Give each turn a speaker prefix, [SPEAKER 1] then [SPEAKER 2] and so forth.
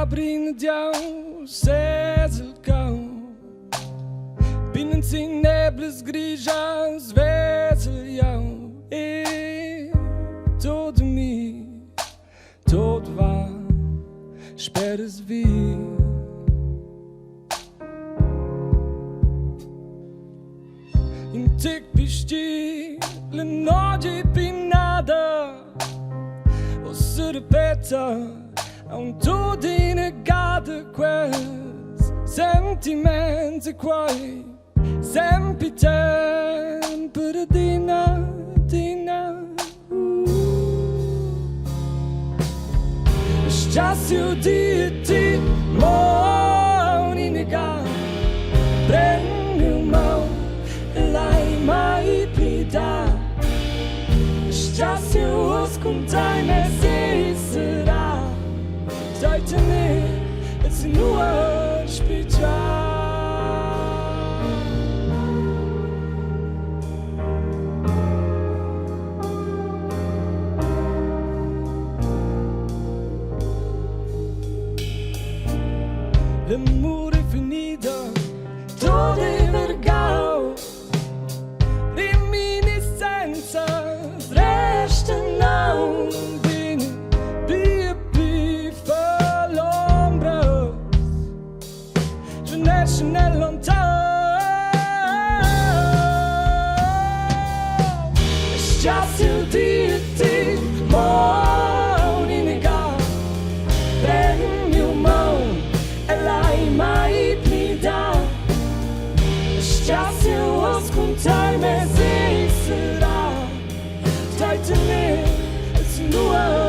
[SPEAKER 1] Brinde-au Sesel kau Binnen sin nebles grijas Vesel jau Todo mi Todo va Esperas vir Intic pisti Le noite pinada O se repeta tudo negado quels sentimenti quai sempre tempo dina Stasio di ti moni nega prendi un mão lai mai pida Stasio ascoltai me se será Titanic, it's a new world spiritual. L'amore è finito, todo è vergau. Reminiscenza, resta non Chanel lontano Stasio di ti moni nega prendi un mão e lai mai mi dà Stasio ascoltai me se sarà Titanic, it's a new world